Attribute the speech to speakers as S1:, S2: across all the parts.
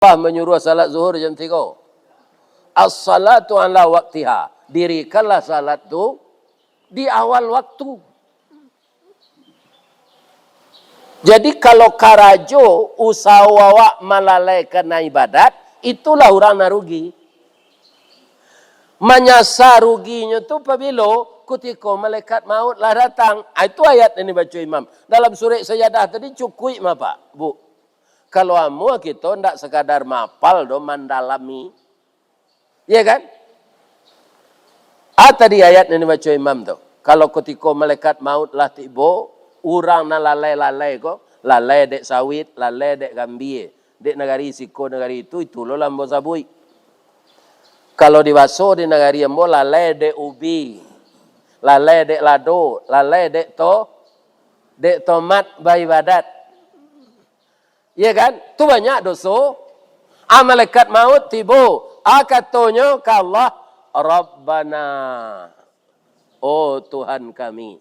S1: Allah menyuruh salat zuhur jam 3. As-salatu ala waktiha. Dirikanlah salat tu di awal waktu. Jadi kalau karajo usahawa melalaikan ibadat, itulah orang narugi. Menyasar ruginya tu apabila ketika malaikat maut lah datang. Itu ayat ini baca imam. Dalam surah Sajadah tadi cukup apa, Bu? Kalau amu kita tidak sekadar mapal do mendalami. Ya kan? Tadi ayat ini baca imam tu. Kalau ketika malaikat maut lah tiba, orang na lalai-lalai ko, lalai dek sawit, lalai dek gambir, dek negari siko negari itu lo lambo sabui. Kalau dibaso di negari ambo lalai dek ubi, lalai dek lado, lalai dek tomat baibadat. Ya kan? Tu banyak dosa. Malaikat maut tiba, katanya ke Allah, Rabbana, oh Tuhan kami.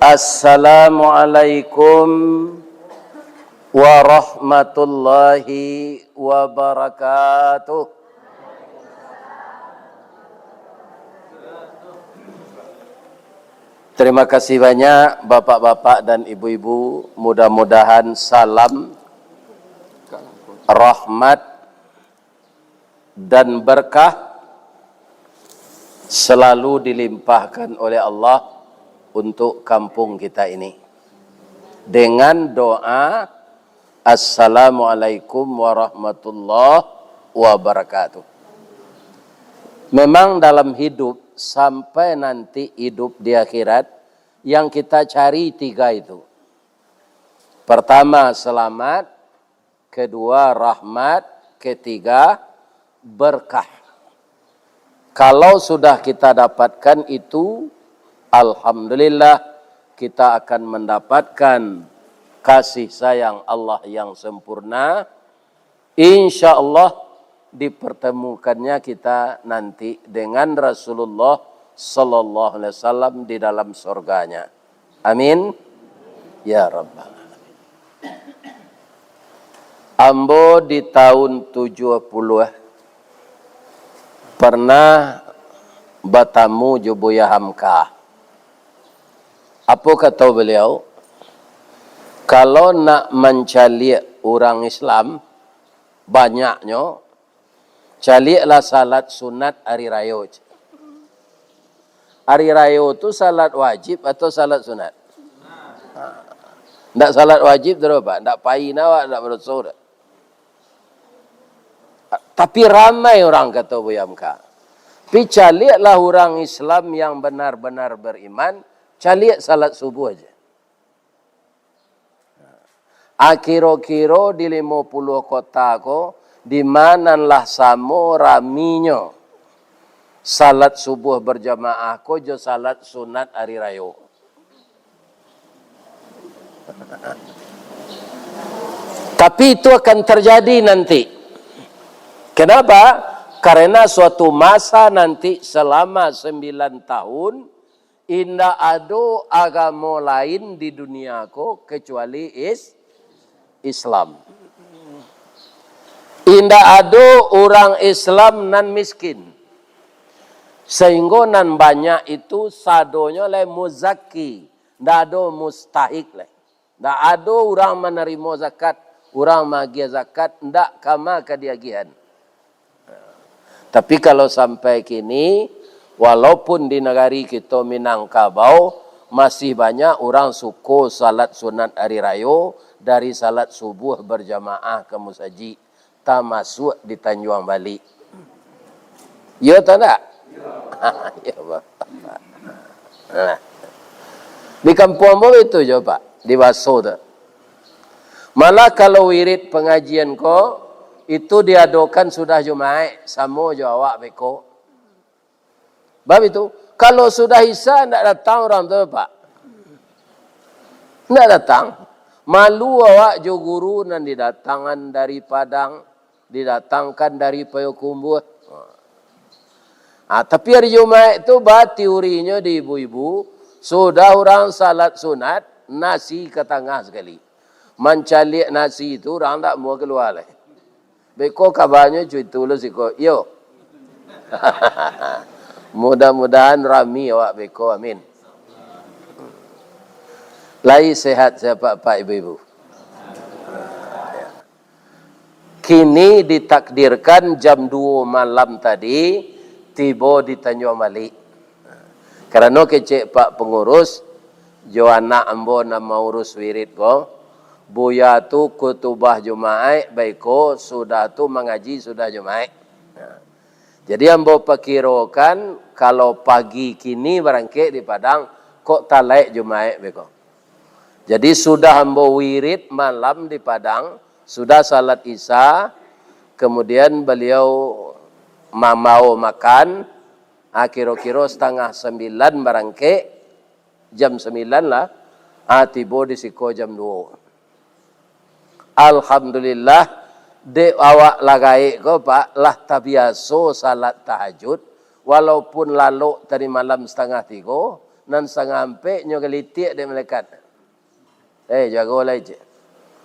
S1: Assalamualaikum warahmatullahi wabarakatuh. Terima kasih banyak bapak-bapak dan ibu-ibu. Mudah-mudahan salam, rahmat dan berkah selalu dilimpahkan oleh Allah untuk kampung kita ini. Dengan doa Assalamualaikum warahmatullahi wabarakatuh. Memang dalam hidup sampai nanti hidup di akhirat yang kita cari 3 itu. Pertama selamat, kedua rahmat, ketiga berkah. Kalau sudah kita dapatkan itu, alhamdulillah kita akan mendapatkan kasih sayang Allah yang sempurna. Insya Allah dipertemukannya kita nanti dengan Rasulullah Sallallahu Alaihi Wasallam di dalam surganya. Amin. Ya Rabbal Alamin. Ambo di tahun 70 pernah bertamu Jubuya Hamka. Apa kata beliau? Kalau nak mencari orang Islam banyaknya, carilah salat sunat hari raya. Hari raya itu salat wajib atau salat sunat? Tidak salat wajib terus Pak, tidak pahin awak, tidak berdosa. Tapi ramai orang kata Bu Yamka. Tapi carilah orang Islam yang benar-benar beriman, cari salat subuh aja. Kira-kira di 50 kota ko, di manalah samo raminya salat subuh berjamaah ko jo salat sunat hari raya. Tapi itu akan terjadi nanti. Kenapa? Karena suatu masa nanti selama 9 tahun indah ada agama lain di dunia ko kecuali Islam. Indah ada orang Islam nan miskin. Sehingga nan banyak itu sadonya le muzaki. Tidak ada mustahik le. Tidak ada orang menerima zakat. Orang magia zakat. Tidak kama kediagian. Tapi kalau sampai kini, walaupun di negari kita Minangkabau, masih banyak orang suka salat sunat hari raya dari salat subuh berjamaah ke musaji. Tak masuk di Tanjung Bali. Ya tak tak? Ya Pak. Nah. Di kampung apa itu je Pak? Di Baso tu. Malah kalau wirid pengajian ko, itu diadokan sudah Jumaat, sama jo awak beko. Bab itu, kalau sudah Isya tidak datang orang tu Pak. Tidak datang. Malu awak jo guru nan didatangan dari Padang, didatangkan dari Payakumbuh. Tapi hari Jumaat itu teorinya di ibu-ibu, sudah orang salat sunat, nasi ke tengah sekali. Mencalik nasi itu orang tak mau keluar lah. Beko kabarnya cuy tulus iko. Yo. Mudah-mudahan rami awak beko, amin. Lai sehat siapa Pak Ibu-ibu. Kini ditakdirkan jam 2 malam tadi tiba di Tanjung Malik. Karena kecek Pak pengurus, jo anak ambo nama urus wirid ko. Buya tu kutubah Jumaat, baiko sudah tu mengaji sudah Jumaat. Jadi ambo perkirakan kalau pagi kini barangkali di Padang kok talek Jumaat baiko. Jadi sudah ambo wirid malam di Padang, sudah salat Isya, kemudian beliau mau makan, kira-kira 8:30 barangkali, jam 9 lah, tiba di siko jam 2. Alhamdulillah, de awak lagai ko Pak, lah tabiaso salat tahajud, walaupun lalu tadi malam 2:30, nan sangampe nyo gelitik de malaikat. Jago lah je.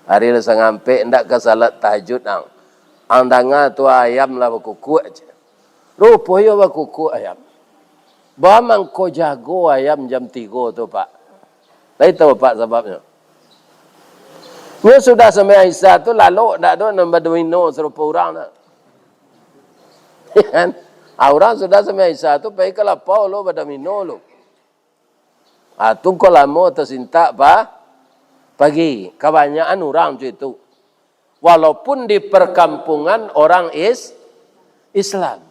S1: Hari le sangampe ndak ke salat tahajud nang. Andanga tu ayam lah berkuku aja. Rupanya berkuku ayam. Bamang ko jago ayam jam 3 tu Pak. Lai tahu Pak sebabnya. Dia sudah sampai Aisyah tu lalu tak ada nombor domino serupa orang tak. Kan? Orang sudah sampai Aisyah tu pergi ke lapau lo pada domino lo. Tu kau lama tersintak pagi. Kebanyakan orang tu itu. Walaupun di perkampungan orang Islam.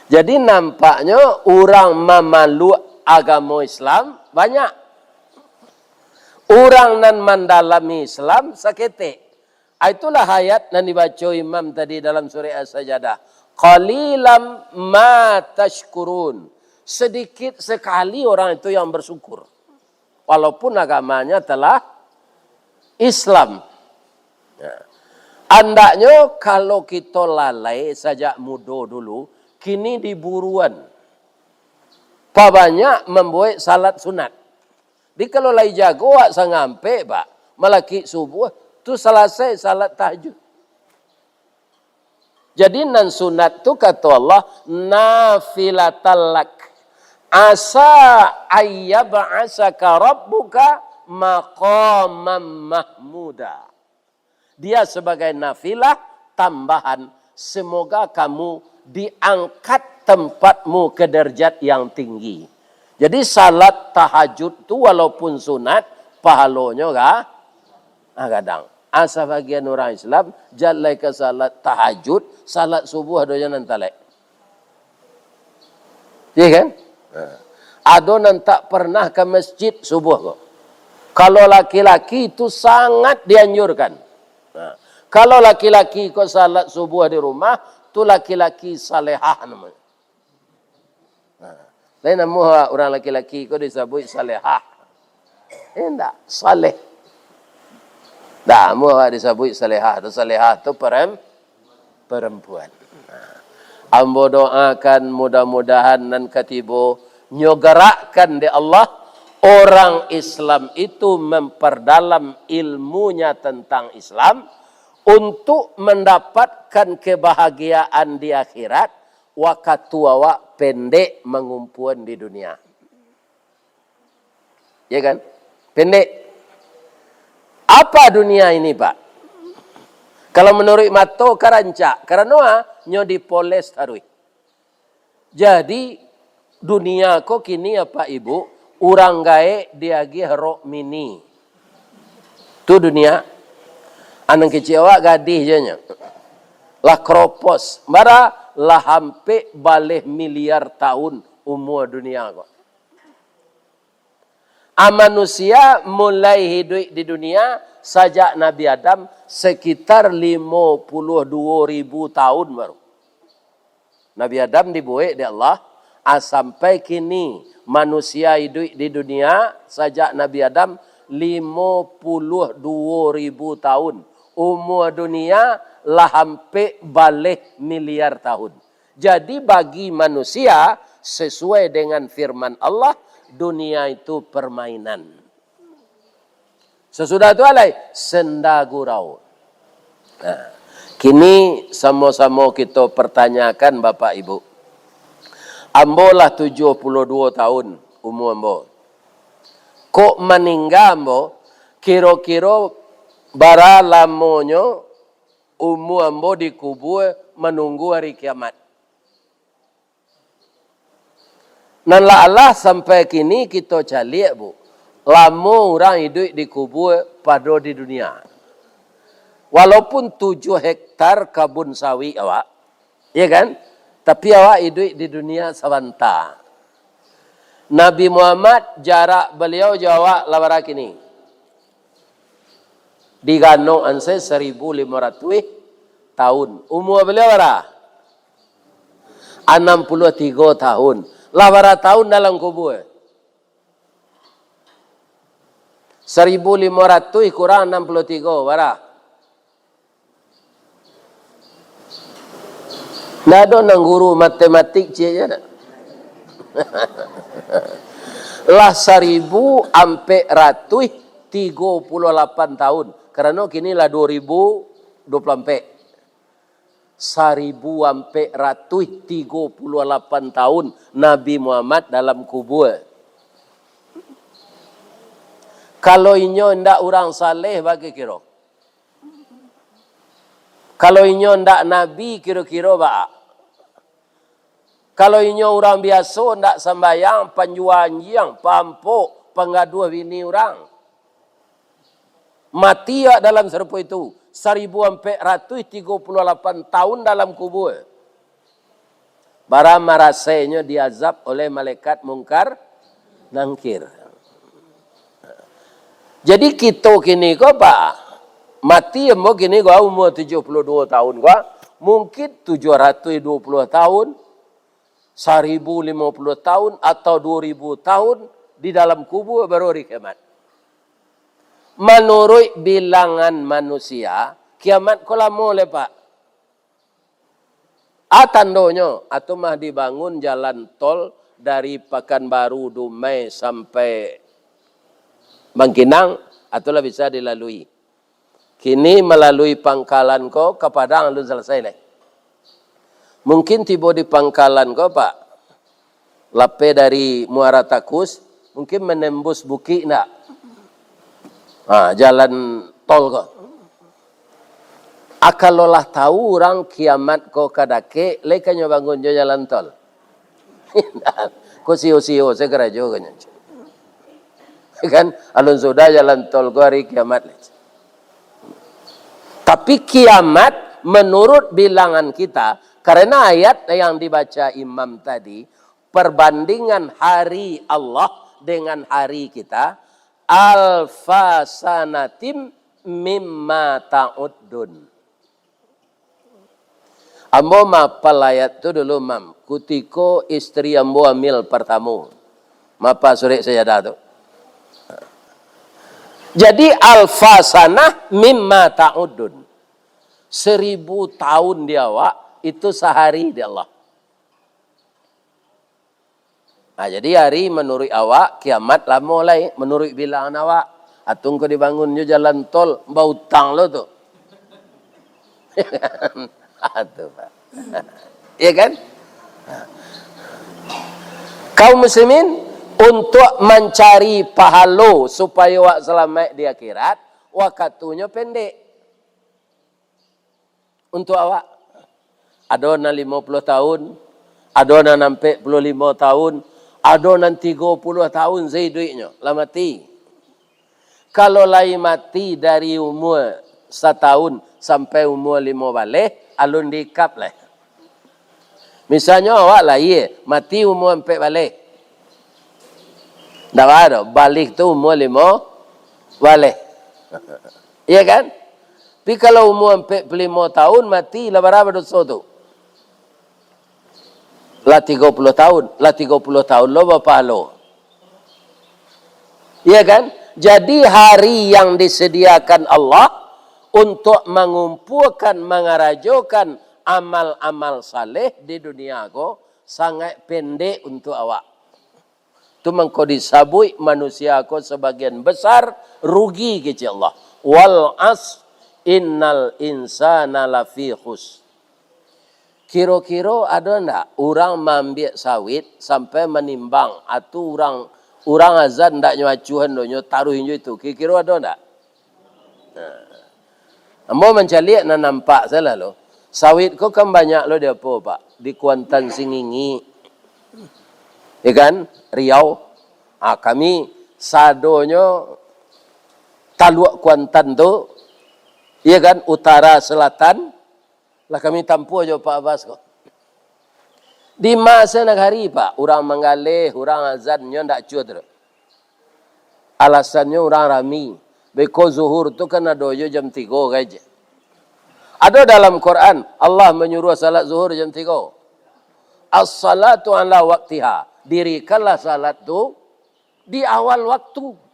S1: Jadi nampaknya orang memeluk agama Islam banyak. Orang nan mendalami Islam sakete. Itulah ayat yang dibaca Imam tadi dalam surah As-Sajadah. Qalilam ma tashkurun. Sedikit sekali orang itu yang bersyukur. Walaupun agamanya telah Islam. Andaknya kalau kita lalai sejak muda dulu, kini diburuan. Pak banyak membuat salat sunat. Di kalau lai jago wak sangampe Pak, malaki subuh tu selesai salat tahajud. Jadi nan sunat tu kata Allah nafilatal lak. Asa ayyab'asaka rabbuka maqamam mahmuda. Dia sebagai nafilah tambahan, semoga kamu diangkat tempatmu ke derajat yang tinggi. Jadi salat tahajud tu walaupun sunat, pahalanya kadang. Asa bagian orang Islam, jalai ke salat tahajud, salat subuh adanya nantalek. Iya kan? Ada nan tak pernah ke masjid subuh kok. Kalau laki-laki itu sangat dianjurkan. Kalau laki-laki kok salat subuh di rumah, tu laki-laki salehah namanya. Lain nama orang laki-laki kau disebut salehah. Enggak, saleh. Dah, muha disebut salehah. Tu salehah tu perempuan. Ambo doakan mudah-mudahan nan katibo nyogerakkan di Allah orang Islam itu memperdalam ilmunya tentang Islam untuk mendapatkan kebahagiaan di akhirat. Waktu awak pendek mengumpuan di dunia. Ya kan? Pendek. Apa dunia ini Pak? Kalau menurut mato karancak. Karena nyo dipoles tarui. Jadi dunia kok kini apa Ibu? Urang gae diagi rok mini. Tu dunia. Anang kecil awak gadih janya. Lah kropos. Mara lah hampir balik miliar tahun umur dunia kok. Manusia mulai hidup di dunia Sajak Nabi Adam sekitar 52.000 tahun baru. Nabi Adam dibuat di Allah. Sampai kini manusia hidup di dunia sajak Nabi Adam 52.000 tahun. Umur dunia lah hampir balik miliar tahun. Jadi bagi manusia sesuai dengan firman Allah, dunia itu permainan. Sesudah itu alai senda gurau. Nah, kini sama-sama kita pertanyakan Bapak Ibu. Ambo lah 72 tahun umur ambo. Kok meninggal ambo? Kira-kira bara lamonyo umur ambo dikubur menunggu hari kiamat. Nan Allah sampai kini kita cari bu. Lama orang hidup dikubur pada di dunia. Walaupun 7 hektar kebun sawit awak. Ya kan? Tapi awak hidup di dunia sebentar. Nabi Muhammad jarak beliau jawab lawara kini. Digano anse 1.500 tahun. Umur beliau berapa? 63 tahun. Lawara tahun dalam kubur. 1.500 kurang 63 berapa? Nggak ada nang guru matematik cia nak. Lah 1.438 tahun. Kerana kini lah 2024. 1.438 tahun Nabi Muhammad dalam kubur. Kalau inyo ndak orang saleh bagi kira. Kalau inyo ndak nabi kira-kira ba. Kalau inyo orang biasa ndak sembayang, panjuanjiang, pampuk, pengadua bini orang. Mati ya dalam serupa itu. 1.438 tahun dalam kubur. Bara marasainya diazab oleh malaikat mungkar nangkir. Jadi kita kini kok pak mati embo kini kok umur 72 tahun kok mungkin 720 tahun 1.050 tahun atau 2.000 tahun di dalam kubur baru hari kiamat. Menurut bilangan manusia, kiamat kok lama lepak. Tandanya, atau mah dibangun jalan tol dari Pekanbaru Dumai sampai Bangkinang, ataulah bisa dilalui. Kini melalui Pangkalan ko ke Padang lu selesai leh. Mungkin tiba di Pangkalan ko pak, lape dari Muara Takus, mungkin menembus Bukit nak. Jalan tol ko. Akalolah tahu orang kiamat ko kadake, lekanya bangun jo jalan tol. Ko sio-sio segera jo kanya. Kan alun sudah jalan tol ko hari kiamat. Tapi kiamat menurut bilangan kita, karena ayat yang dibaca imam tadi, perbandingan hari Allah dengan hari kita, alfa sanatim mimma ta'uddun. Ambo mapal ayat tu dulu mam. Kutiko istri ambo hamil pertama. Mapa sore saya dah tu. Jadi alfa sanah mimma ta'uddun. 1.000 tahun dia awak itu sehari dia Allah. Jadi hari menurut awak kiamat lah mulai menurut bilangan awak. Atung ko dibangunnya jalan tol bau utang lo tu. Aduh, Pak. Ya kan? Kaum muslimin untuk mencari pahala supaya wak selamat di akhirat, waktunya pendek. Untuk awak ada na 50 tahun, ada na 45 tahun, ada na 30 tahun zaidunya lah mati. Kalau lain mati dari umur 1 tahun sampai umur 5 balik, alun dikap lah. Misalnya awak lah mati umur 4 balik. Tak ada, balik tu umur 5 balik. Iya kan? Tapi kalau umur 45 tahun mati, lah berapa dosa tu? Lah 30 tahun. Lah 30 tahun lo berapa lo? Iya kan? Jadi hari yang disediakan Allah untuk mengumpulkan, mengarajokan amal-amal saleh di dunia ko sangat pendek untuk awak. Itu mengko disabui manusia ko sebagian besar rugi ke Allah. Wal as innal insana lafi khus. Kira-kira ada ndak orang mambiak sawit sampai menimbang atau orang azan ndak nyacuhan donyo taruh injo itu. Kira-kira ada ndak? Mau mencari nak nampak salah lo. Sawit ko kan banyak lo dia apa Pak? Di Kuantan Singingi. Ya kan? Riau. Kami sadonyo Taluak Kuantan tu. Ya kan? Utara selatan. Lah kami tampu aja Pak Abbas kok. Di masa nak hari Pak, orang menggalih, orang azannya ndak cuat. Alasannya orang rami. Beko zuhur tu kan ada jam 3 aja. Ada dalam Quran, Allah menyuruh salat zuhur jam 3. As-salatu ala waktiha. Dirikanlah salat tu di awal waktu.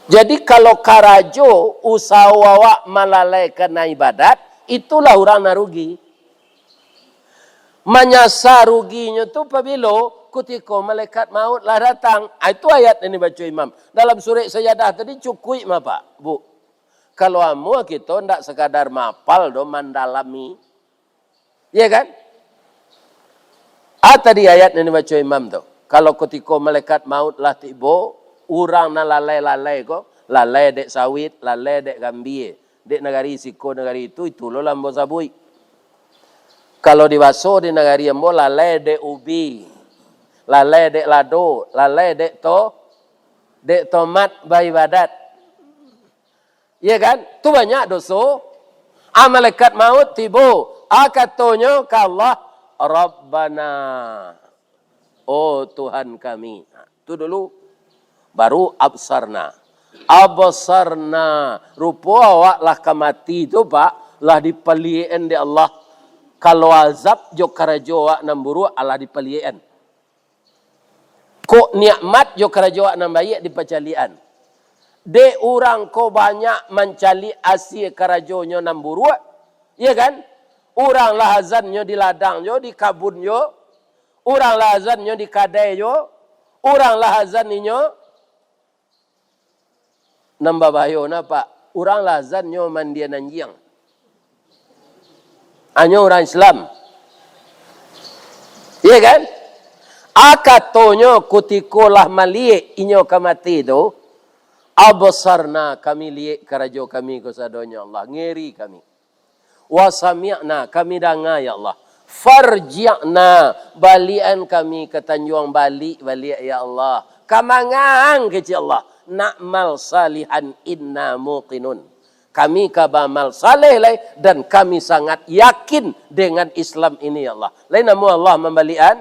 S1: Jadi kalau karajo usahawa melalaikan ibadat, itulah orang narugi. Menyasar ruginya tu apabila ketika malaikat maut lah datang. Itu ayat ini baca imam. Dalam surah Sajadah tadi cukup Pak, Bu. Kalau amu kita tidak sekadar mapal do mendalami. Ya kan? Tadi ayat ini baca imam tu. Kalau ketika malaikat maut lah tiba, orang na lalai ko, lalai dek sawit, lalai dek gambie, dek negari siko negari itu lo lambo sabui. Kalau dibaso di negari ambo lalai dek ubi, lalai dek lado, lalai dek tomat baibadat. Iya kan? Tu banyak dosa. Malaikat maut tiba, katanya ke Allah, Rabbana, oh Tuhan kami. Itu dulu. Baru absarna. Rupa awak lah kamati tu Pak. Lah dipalien di Allah. Kalau azab jo karajo awak namburu Allah dipalien. Kok nikmat jo karajo awak nambayi dipacalian. De orang ko banyak mencali asyik karajonyo namburu. Ya kan? Orang lah azannya di ladangnya, di kabunnya. Orang lah azannya di kadainya. Orang lah azannya nambah bayo na Pak. Orang lazan nyo mandian anjing. Anyo orang Islam. Iya kan? Akatonyo kutikolah maliek inyo kamati do. Abasarna kami liek karajo kami kusadonyo Allah. Ngeri kami. Wasami'na kami danga ya Allah. Farji'na balian kami ke Tanjung balik ya Allah. Kamangang kecil Allah. Na'mal salihan inna muqinun. Kami kabamal saleh lai dan kami sangat yakin dengan Islam ini ya Allah. Lain nama Allah membalian.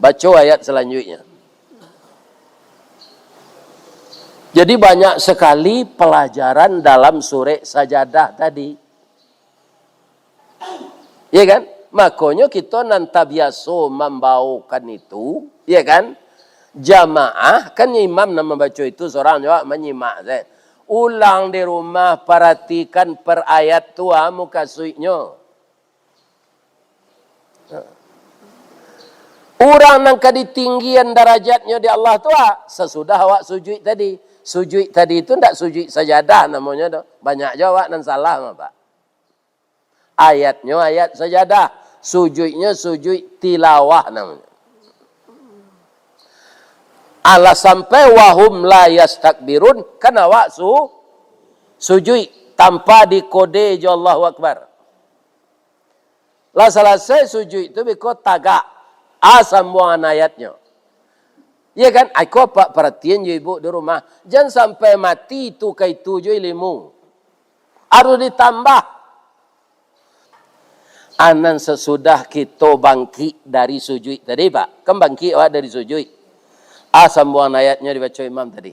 S1: Baca ayat selanjutnya. Jadi banyak sekali pelajaran dalam surah Sajadah tadi. Ya kan? Makanya kita nantabiaso membawakan itu, ya kan? Jamaah, kan imam nama baca itu seorang juga menyimak. Ulang di rumah, perhatikan per ayat tua muka suiknya. Orang yang ketinggian darajatnya di Allah tua, sesudah awak sujud tadi. Sujud tadi itu tidak sujud sajadah namanya. Banyak jawab dan salah Pak. Ayatnya ayat sajadah. Sujudnya sujud tilawah namanya. Allah sampai wahum la yastakbirun kan awak sujud tanpa dikode jo Allahu Akbar. Lah selesai sujud itu biko tagak semua ayatnya. Ya kan? Aku apa perhatian je ibu di rumah. Jangan sampai mati itu ke itu je ilmu. Harus ditambah. Anan sesudah kita bangkit dari sujud tadi Pak. Kan bangkit awak dari sujud. Semua ayatnya dibaca imam tadi.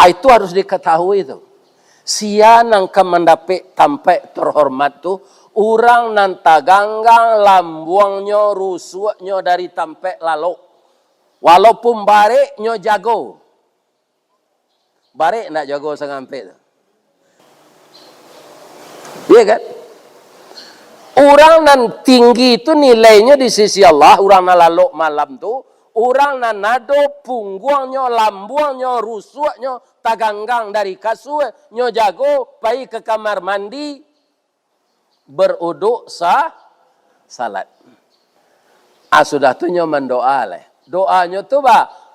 S1: Itu harus diketahui tu. Sia nang mendapat tampai terhormat tu, orang nan taganggang lambuangnya rusuknya dari tampai lalu. Walaupun bareknya jago. Barek nak jago sangampe tu. Iya kan? Orang nan tinggi itu nilainya di sisi Allah, orang nan lalu malam tu, orang nan nado punggungnya, lambuangnya, rusuknya, taganggang dari kasur, nyo jago, pergi ke kamar mandi, beruduk salat. Sudah tu nyo mendoa leh. Doanya tu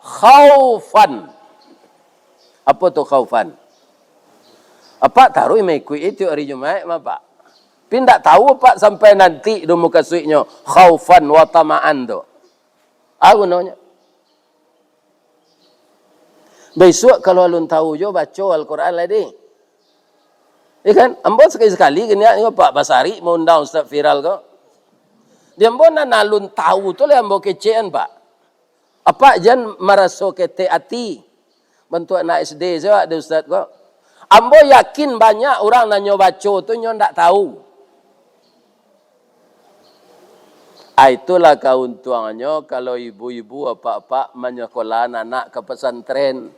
S1: khaufan. Apa tu khaufan? Apa taruh mengikut itu hari Jumaat, apa? Pindak tahu pak sampai nanti do muka suiknya khaufan wa tama'an tu. Aku nanya. Besok kalau alun tahu jo baca Al-Quran lagi. Ya kan? Ambo sekali-sekali kena pak Basari mau undang Ustaz viral ko. Dia ambo nan alun tahu tu le ambo kecean pak. Apa jan maraso kete ati. Bentuk anak SD saya ada Ustaz ko. Ambo yakin banyak orang nanya baca tu nyo ndak tahu. Itulah keuntungannya kalau ibu-ibu apa-apa menyekolah anak ke pesantren.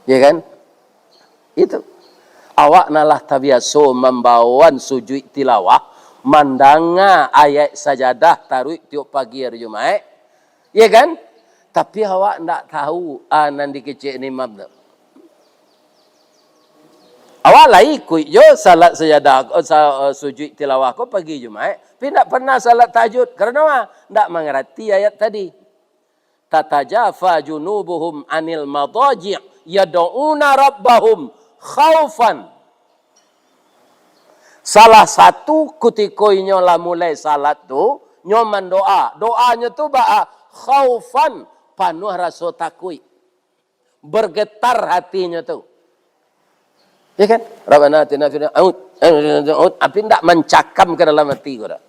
S1: Ya kan? Itu. Awak nalah tabiaso membawan sujud tilawah, mandanga ayat sajadah taruh tiap pagi hari Jumaat. Ya kan? Tapi awak ndak tahu nan dikecek ni imam tu. Awak lah ikut je salat sajadah sujud tilawah ko pagi Jumaat, tapi tak pernah salat tahajud. Kerana apa? Tak mengerti ayat tadi. Tatajafa junubuhum anil madaji' yad'una rabbahum khaufan. Salah satu ketika inyo lah mulai salat tu, nyo mendoa. Doanya tu khaufan, penuh rasa takut. Bergetar hatinya tu. Ya kan? Rabbana atina fid dunya tapi tidak mencakam ke dalam hati kita.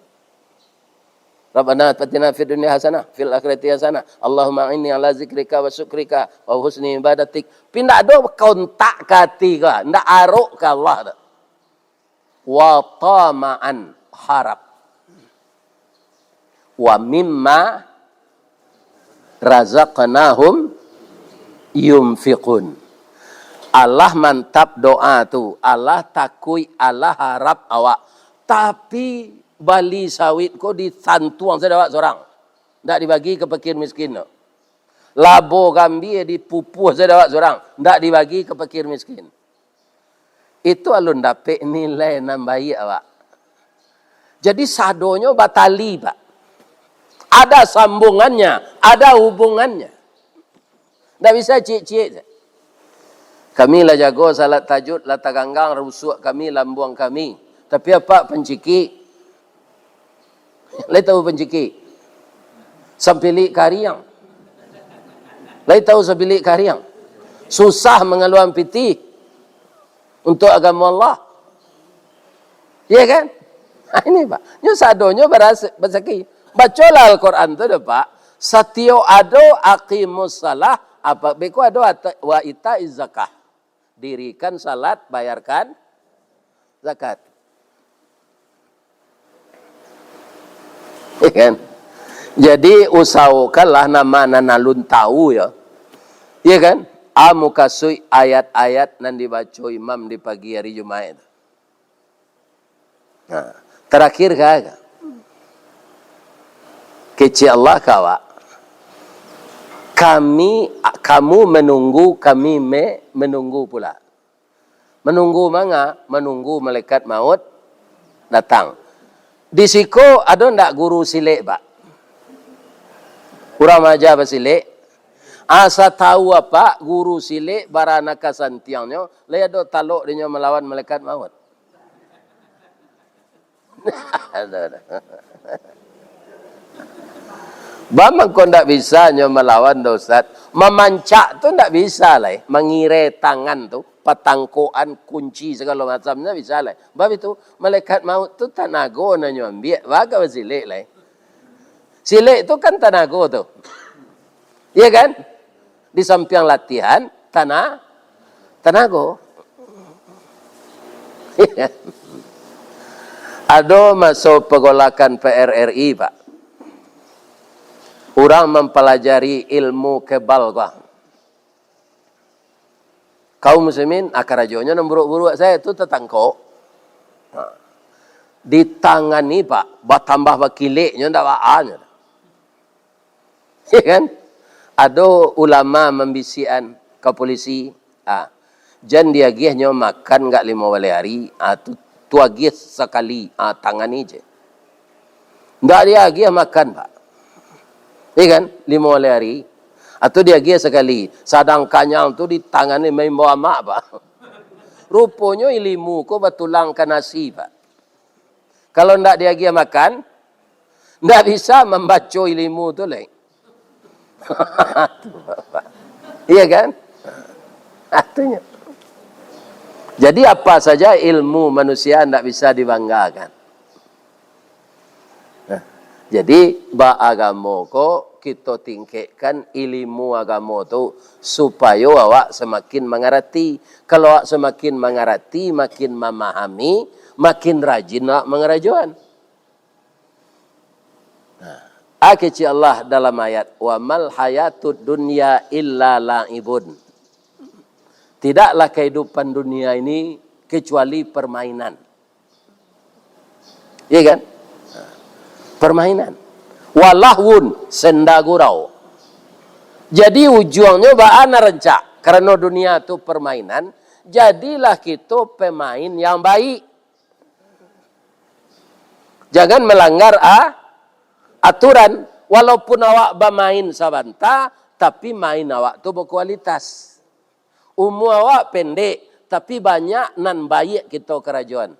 S1: Rabbana atina fid dunya hasanah fil akhirati hasanah. Allahumma inni ala zikrika wa syukrika wa husni ibadatik. Pindak do kontak ke hati ka, ndak aruk ke Allah. Wa tama'an harap. Wa mimma razaqnahum yunfiqun. Allah mantap doa tu. Allah takui, Allah harap awak. Tapi bali sawit ko disantuang sedawak seorang. Tak dibagi ke fakir miskin. No. Labo gambir dipupuh sedawak seorang. Tak dibagi ke fakir miskin. Itu alun dapat nilai nan baik awak. Jadi sadonyo batali pak. Ada sambungannya, ada hubungannya. Tak bisa cik-cik. Kami lah jago salat tahajud, lah taganggang rusuk kami, lambuang kami. Tapi apa penciki? Lai tahu penciki? Sampilik kariang. Lai tahu sampilik kariang? Susah mengeluarkan piti untuk agama Allah. Ya kan? Ini pak. Nyo sadonyo bersaki. Bacalah Al-Quran tu dah pak. Satio ado aqimus salah. Apa? Beku ado wa ita'iz zakah. Dirikan salat, bayarkan zakat. Ya kan? Jadi usahakanlah nama nanalun tahu ya. Ya kan? Amu kasui ayat-ayat nan dibaca imam di pagi hari Jumaat. Nah, terakhir kagak. Keci Allah kawa. Kamu menunggu, kami menunggu pula. Menunggu manga, menunggu malaikat maut datang. Di siko ada ndak guru silik pak? Kurang aja apa silik? Asa tahu apa guru silik baranaka santiangnya, le ada taluk dia melawan malaikat maut. Ada. Bamang kau tak bisa melawan Ustaz. Memancak tu tak bisa lah. Mengirai tangan tu, patangkoan, kunci segala macamnya bisa lah. Sebab itu malaikat maut tu tanago nanya ambil. Baga silik lah. Silik tu kan tanago tu. Ya kan? Di samping latihan, tenaga. Ada masuk pergolakan PRRI, Pak. Orang mempelajari ilmu kebal, Pak. Kaum muslimin, akarajonya nemburuk-buruk saya itu tetangko. Ditangani, Pak. Bertambah bakiliknya, tidak bahannya. Ya kan? Ada ulama membisian ke polisi. Jan dia giahnya makan enggak 5 hari. Tu giah sekali. Tangani je. Enggak dia giah makan, Pak. Ya kan? 5 hari. Atau dia giah sekali. Sadang kanyang tu ditangani main bawa mak, Pak. Rupanya ilmu ko betulang ke nasi, Pak. Kalau enggak dia giah makan, enggak bisa membaca ilmu tu lain. Iya kan? Artinya. Jadi apa saja ilmu manusia tidak bisa dibanggakan. Jadi agama ko kita tingkatkan ilmu agama tu supaya awak semakin mengerti. Kalau awak semakin mengerti, makin memahami, makin rajin awak mengerajuan. Keci Allah dalam ayat wa mal hayatud dunya illa la'ibun. Tidaklah kehidupan dunia ini kecuali permainan. Iya kan? Permainan. Walahwun senda gurau. Jadi ujungnya ba'ana rencak. Karena dunia itu permainan, jadilah kita pemain yang baik. Jangan melanggar aturan, walaupun awak bermain sabanta, tapi main awak tu berkualitas. Umur awak pendek, tapi banyak nan baik kita kerajaan.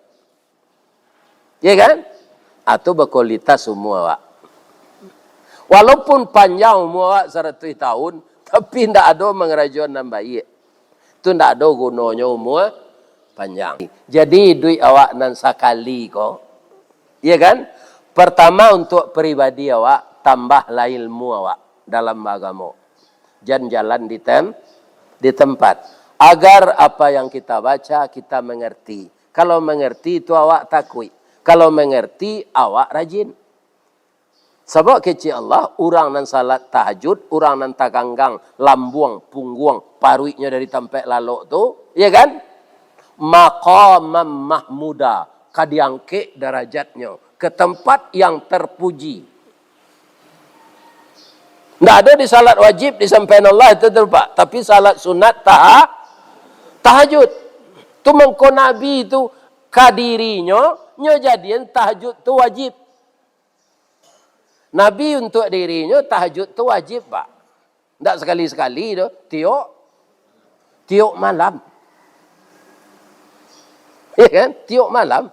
S1: Ya kan? Atau berkualitas umur awak. Walaupun panjang umur awak 100 tahun, tapi tidak ada mengerajaan nan baik. Itu tidak ada gunanya umur panjang. Jadi duit awak nan sakali kok. Ya kan? Pertama untuk pribadi awak, tambahlah ilmu awak dalam agama. Jangan jalan di tempat. Agar apa yang kita baca, kita mengerti. Kalau mengerti itu awak takwi. Kalau mengerti, awak rajin. Sebab kecil Allah, orang nan salat tahajud, orang nan taganggang, lambuang, pungguang, paruiknya dari tempat lalok tu, ya kan? Maqamam mahmuda, kadiangke derajatnya ke tempat yang terpuji. Tidak ada di salat wajib disampaikan Allah itu terpak. Tapi salat sunat tahajud. Tu mengko Nabi itu kadirinya jadian tahajud tu wajib. Nabi untuk dirinya tahajud tu wajib, Pak. Tidak sekali-sekali tu, tiok malam. Ya kan? Tiok malam.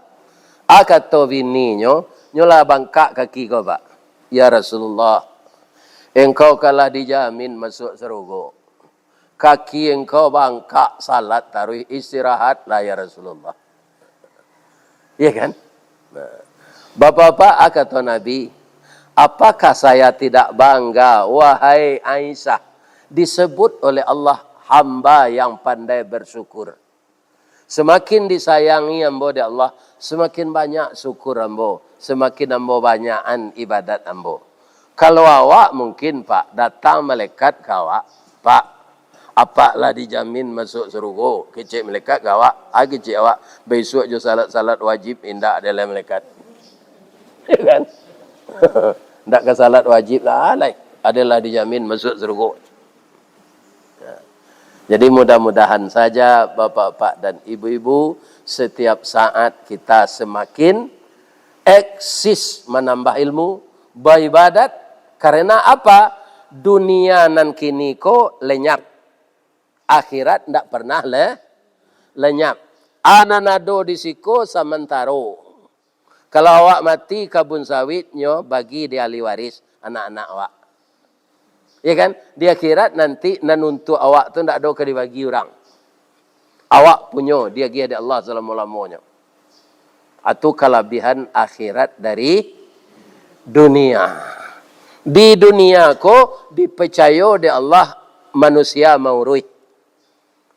S1: Kata bininya, nyolah bangkak kaki kau, Pak. Ya Rasulullah, engkau kalah dijamin masuk surga. Kaki engkau bangkak salat taruh istirahat lah ya Rasulullah. Ya kan? Bapak-bapak, kata Nabi, apakah saya tidak bangga, wahai Aisyah, disebut oleh Allah hamba yang pandai bersyukur. Semakin disayangi ambo di Allah, semakin banyak syukur ambo, semakin ambo banyakan ibadat ambo. Kalau awak mungkin, Pak, datang malaikat kawak, Pak, apalah dijamin masuk surga. Kecik malaikat kawak, kecik awak besok je salat wajib indah adalah malaikat. Ya kan? Ndak ke salat wajib lah, adalah dijamin masuk surga. Jadi mudah-mudahan saja bapak-bapak dan ibu-ibu setiap saat kita semakin eksis menambah ilmu, beribadat. Karena apa? Dunia nan kini ko lenyap. Akhirat ndak pernah lenyap. Ananado disiko samantaro. Kalau awak mati kabun sawitnya bagi di ahli waris anak-anak awak. Ya kan? Di akhirat nanti nan untuk awak tu ndak ada ke dibagi orang. Awak punya, dia gia di Allah selama-lamanya. Atau kelebihan akhirat dari dunia. Di dunia ko dipercaya di Allah manusia mau ruih.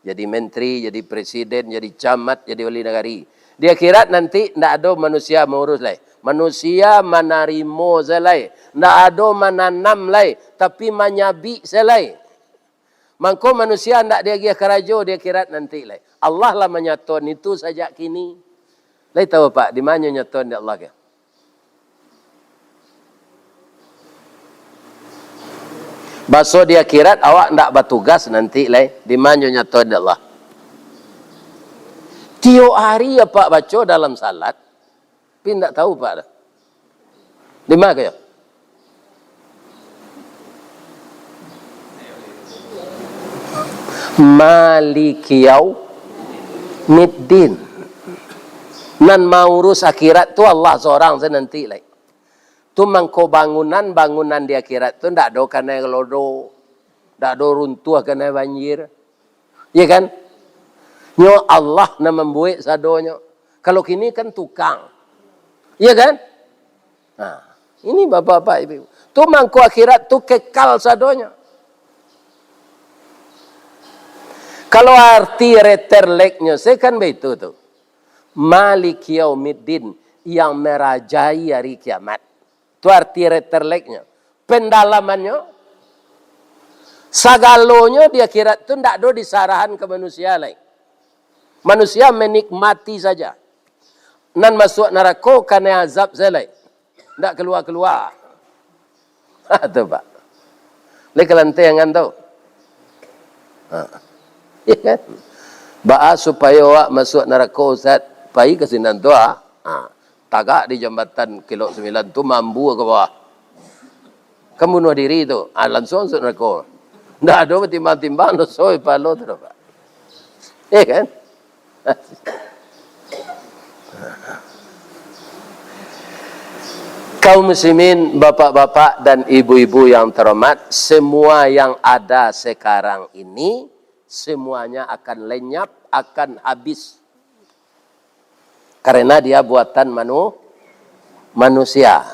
S1: Jadi menteri, jadi presiden, jadi camat, jadi wali negari. Di akhirat nanti tidak ada manusia mengurus lai. Manusia manarimo selai. Tidak ada menanam lai. Tapi menyabi selai. Mangko manusia tidak dia kerajo di akhirat nanti lai. Allah lah menyatuan itu sejak kini. Lai tahu Pak, di mana nyatuan di Allah ke? Baso di akhirat awak tidak bertugas nanti lai. Di mana nyatuan di Allah? Tiap hari ya Pak baca dalam salat. Tapi tidak tahu Pak. Di mana kaya? Malikiyau middin. Nan mau urus akhirat tu Allah seorang senanti lai. Tu mangko bangunan di akhirat tu tidak ada kena lodo. Tak ada runtuh kena banjir. Ya kan? Nyo Allah na membuat sadonyo. Kalau kini kan tukang. Iya kan? Nah, ini bapak-bapak ibu. Tu mangko akhirat tu kekal sadonyo. Kalau arti reterleknya, saya kan begitu tu. Malik yaumiddin, yang merajai hari kiamat. Tu arti reterleknya. Pendalamannya, sagalonya di akhirat tu tidak ada disarahan ke manusia lain. Manusia menikmati saja. Nan masuk neraka karena azab selai. Tak keluar-keluar. Itu Pak. Lek kelantengan tu. Ya kan? Ba'a supaya awak masuk neraka Ustaz. Pai ke sinan tu tagak di jambatan kilo 9 tu mambu ke bawah. Kamu bunuh diri tu. Langsung masuk neraka. Tak ada timbang-timbang dosoi palo tu Pak. Ya kan? Kaum muslimin, bapak-bapak dan ibu-ibu yang terhormat, semua yang ada sekarang ini semuanya akan lenyap, akan habis. Karena dia buatan manusia.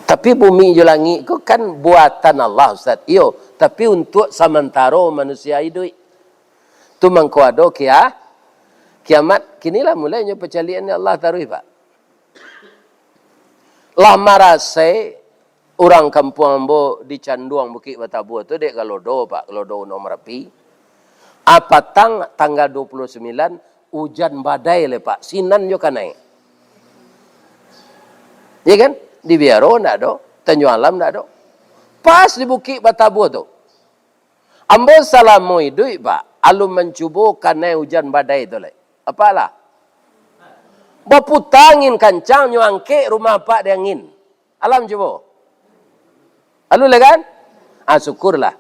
S1: Tapi bumi dan langit itu kan buatan Allah Ustaz. Iyo, tapi untuk sementara manusia hidup. Tu mangkuado kiamat, kinilah mulainya percalian Allah taruh Pak. Lah marase orang kampung ambo di Canduang Bukit Batabu tu dek Galodo Pak, Galodo nomor api. Tanggal 29 hujan badai le Pak, sinan jo kan naik. Ya kan? Di Biaro ndak ada, Tanjung Alam ndak ada. Pas di Bukit Batabu tu. Ambo salamu hidup Pak, alum mencuba karena hujan badai tu le. Apalah? Baputangin kancang nyangke rumah Pak dia angin. Alam cuba. Alu le kan? Syukurlah.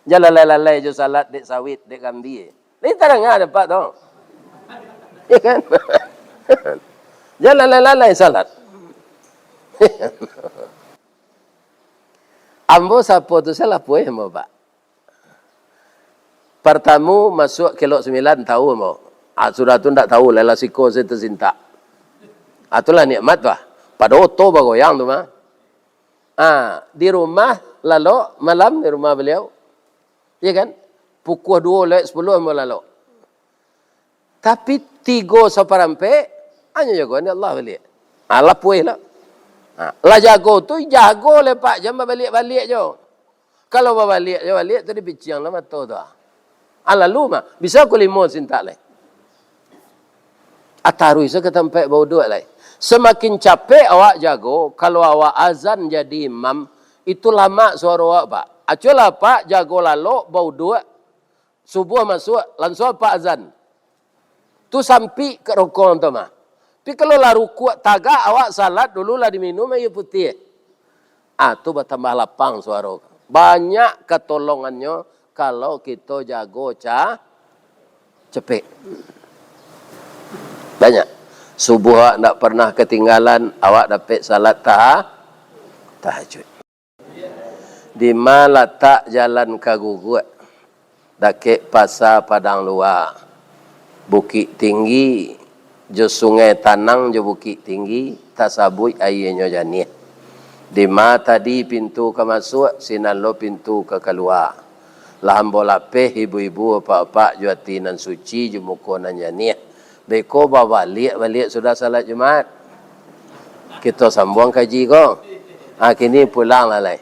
S1: Jalan lalai jo salat dek sawit dek gambi. Ni tarang ada Pak tu. Ya kan? Jalan lalai salat. Ambo sapo tu salah poe mo Pak. Pertamu masuk kilo 9 tahu mo. Sudah tu tak tahu lelah siko saya tersinta. Itulah nikmat tu. Pada oto bagoyang tu mah. Di rumah lalu malam di rumah beliau. Ya kan? Pukul 2 10 mau lalu. Tapi 3 seperampe hanya jago ni Allah balik. Allah puih lah. Lah jago tu jago le Pak, jangan balik-balik jo. Kalau balik tu dia biciang lah mata tu. Lalu mah bisa aku 5 sinta le. Atarui ke tempat bau dua lai. Semakin capek awak jago, kalau awak azan jadi imam, itu lama suara awak Pak. Aculah Pak jago lalu bau dua, subuh masuk, langsung Pak azan. Tu sampai ke rukun tu mah. Tapi kalau lah rukuk tagak awak salat dulu lah diminum air putih. Tu bertambah lapang suara. Banyak ketolongannya kalau kita jago cepet. Banyak. Subuh awak tak pernah ketinggalan, awak dapat salat tahajud. Di mana letak jalan kagugut? Dakik pasar Padang Luar. Bukit tinggi, jo sungai Tanang jo bukit tinggi, tasabui airnya janih. Di mata di pintu ke masuk, sinan lo pintu ke keluar. Laham bola peh ibu-ibu apa-apa juatinan suci jumuko nanya nih. Beko bawa balik sudah salat Jumat. Kita sambung kaji ko. Kini pulang lalai.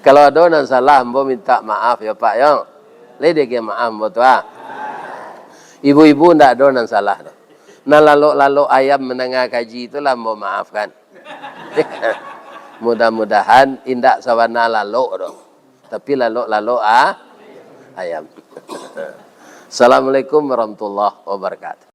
S1: Kalau ada yang salah, ambo minta maaf ya Pak ya. Ledek ya maaf ambo tua. Ibu-ibu ndak ada yang salah. Nah lalu ayam menengah kaji itu lah ambo maafkan. Mudah-mudahan indak sawana lalu dong. Tapi lalu ayam. Assalamualaikum warahmatullahi wabarakatuh.